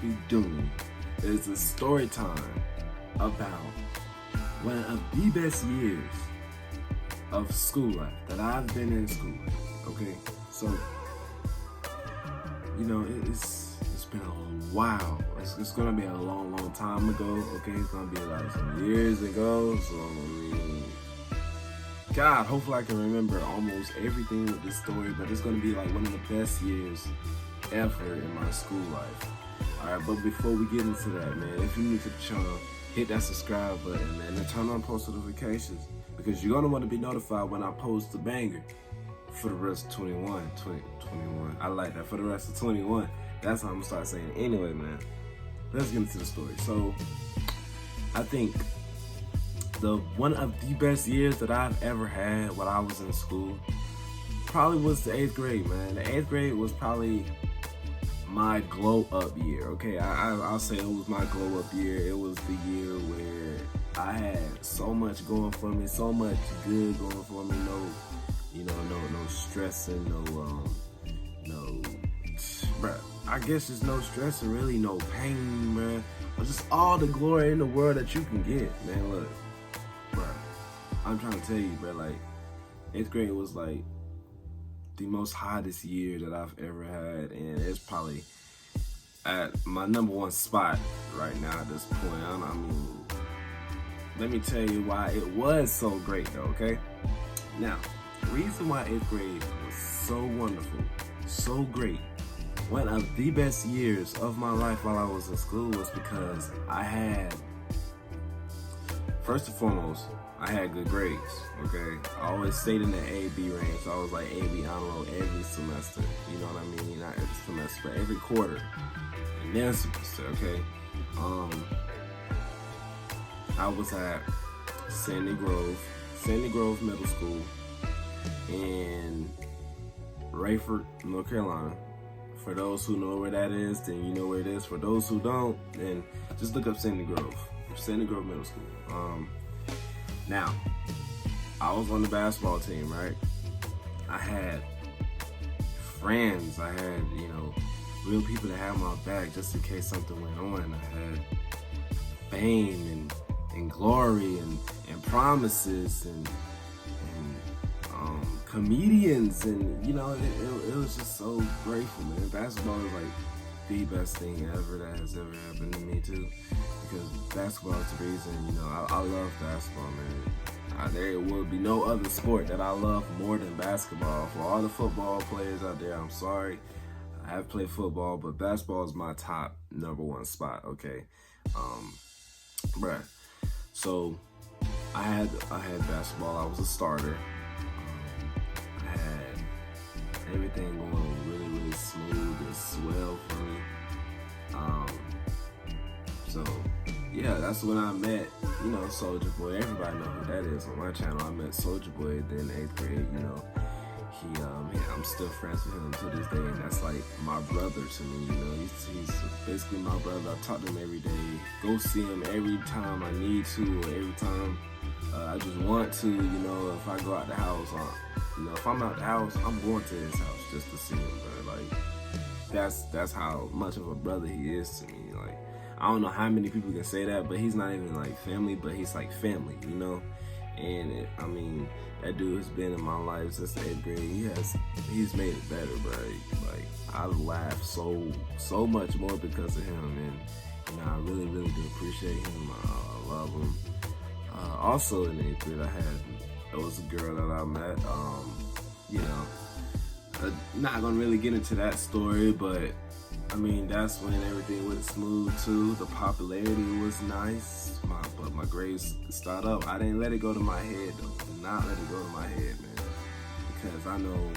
be doing is a story time about one of the best years of school life that I've been in school. Okay, so it's been a while. It's gonna be a long time ago. Okay, it's gonna be like some years ago. So God, hopefully I can remember almost everything with this story. But it's gonna be like one of the best years ever in my school life. All right, but before we get into that, man, if you're new to the channel, hit that subscribe button, man, and turn on post notifications because you're gonna want to be notified when I post the banger for the rest of 21. I like that, for the rest of 21. That's how I'm gonna start saying it. Anyway, man, let's get into the story. So I think one of the best years that I've ever had when I was in school probably was the 8th grade, man. The 8th grade was probably my glow up year. Okay, I'll say it was my glow up year. It was the year where I had so much going for me, so much good going for me. No stressing, bruh, I guess just no stress and really no pain, bruh. But just all the glory in the world that you can get, man. Look, bruh, I'm trying to tell you, bruh, like 8th grade was like the most hottest year that I've ever had, and it's probably at my #1 spot right now at this point. I mean, let me tell you why it was so great though, okay? Now, the reason why 8th grade was so wonderful, so great, one of the best years of my life while I was in school was because I had, first and foremost, I had good grades, okay? I always stayed in the A-B range, so I was like A-B honor roll every semester, you know what I mean? Not every semester, but every quarter, and then semester, okay? I was at Sandy Grove Middle School in Rayford, North Carolina. For those who know where that is, then you know where it is. For those who don't, then just look up Sandy Grove Middle School. Now, I was on the basketball team, right? I had friends, I had, real people that had my back just in case something went on. I had fame and glory and promises and comedians, and it was just so grateful, man. Basketball is like the best thing ever that has ever happened to me too, because basketball is the reason, I love basketball, man. There will be no other sport that I love more than basketball. For all the football players out there, I'm sorry, I have played football, but basketball is my top #1 spot, okay? Bruh, so I had basketball. I was a starter. I had everything going really smooth and swell for me. So yeah, that's when I met, Soulja Boy. Everybody know who that is on my channel. I met Soulja Boy then 8th grade. I'm still friends with him to this day, and that's like my brother to me. He's basically my brother. I talk to him every day. Go see him every time I need to, or every time I just want to. If I go out the house, if I'm out the house, I'm going to his house just to see him, bro. Like that's how much of a brother he is to me. Like, I don't know how many people can say that, but he's not even like family, but he's like family, And that dude has been in my life since the 8th grade. He's made it better, bro. Like, I laugh so much more because of him, and I really do appreciate him. I love him. Also in 8th grade, there was a girl that I met. Not gonna really get into that story, but that's when everything went smooth too. The popularity was nice, but my grades started up. I didn't let it go to my head though. Did not let it go to my head, man, because I know,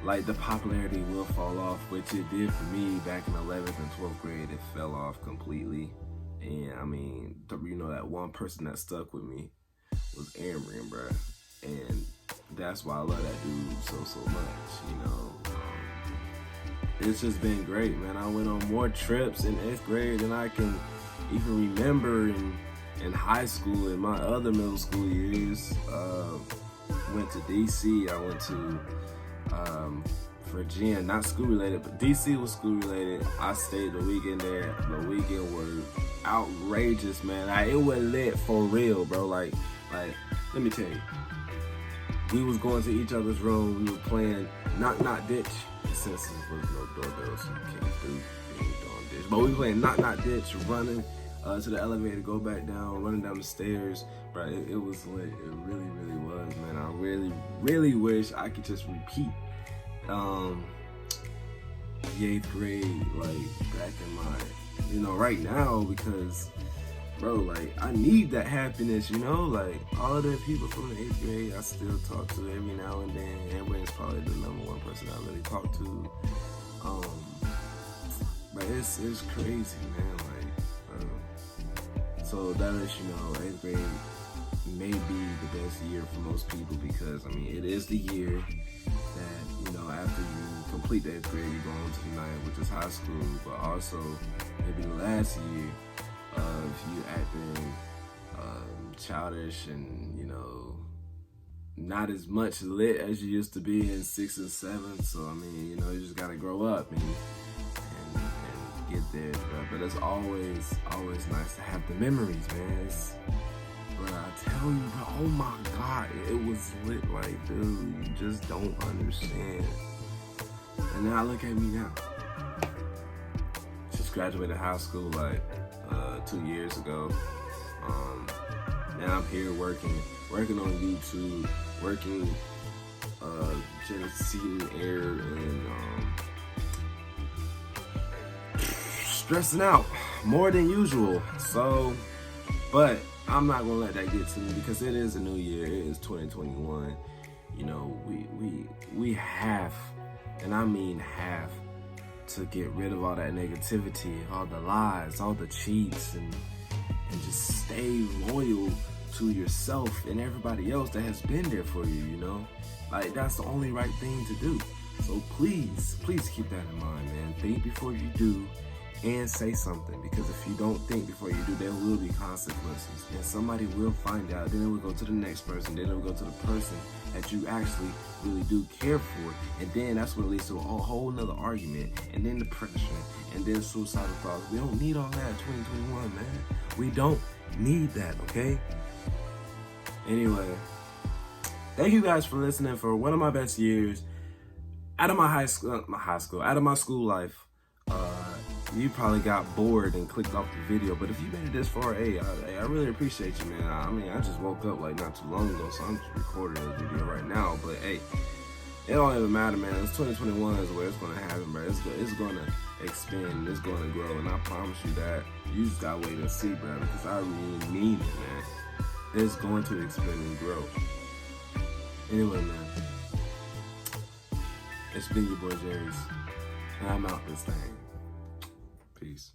like, the popularity will fall off, which it did for me back in 11th and 12th grade. It fell off completely, and that one person that stuck with me was Amrin, bro, and that's why I love that dude so much. It's just been great, man. I went on more trips in 8th grade than I can even remember in high school. In my other middle school years, went to DC. I went to Virginia, not school related, but DC was school related. I stayed the weekend there. The weekend was outrageous, man. Like, it was lit for real, bro. Like, let me tell you. We was going to each other's room. We were playing Knock Knock Ditch. Since there was no doorbell, so you can't do any darn ditch. But we were playing Knock Knock Ditch, running to the elevator, go back down, running down the stairs. Bro, it was lit. It really, really was, man. I really, really wish I could just repeat the 8th grade, like, back in my, right now, because, bro, like, I need that happiness, like, all of the people from the 8th grade I still talk to every now and then. Everyone's probably the #1 person I really talk to. But it's crazy, man, like, so that lets you know 8th grade may be the best year for most people, because, I mean, it is the year that, after you complete the 8th grade, you go on to the 9th, which is high school, but also maybe the last year of you acting childish and, not as much lit as you used to be in 6th and 7th. So, I mean, you just gotta grow up and get there, bro. But it's always nice to have the memories, man. Bro, I tell you, bro, oh my God, it was lit. Like, dude, you just don't understand. And now look at me now. Just graduated high school like 2 years ago. Now I'm here working on YouTube, working generating air, and stressing out more than usual. So, but I'm not gonna let that get to me, because it is a new year. It is 2021. We have, and I mean have, to get rid of all that negativity, all the lies, all the cheats, and just stay loyal to yourself and everybody else that has been there for you, Like, that's the only right thing to do. So please keep that in mind, man. Think before you do, and say something, because if you don't think before you do, there will be consequences, and somebody will find out. Then it will go to the next person, then it will go to the person that you actually really do care for, and then that's what leads to a whole nother argument, and then depression, and then suicidal thoughts. We don't need all that in 2021, man. We don't need that, okay? Anyway, thank you guys for listening for one of my best years out of my out of my school life. You probably got bored and clicked off the video, but if you made it this far, hey, I really appreciate you, man. I mean, I just woke up like not too long ago, so I'm just recording this video right now. But hey, it don't even matter, man. It's 2021 is where it's gonna happen, bro. It's gonna expand, it's gonna grow, and I promise you that. You just gotta wait and see, bro, because I really mean it, man. It's going to expand and grow. Anyway, man, it's been your boy Jerry's, and I'm out this thing. Peace.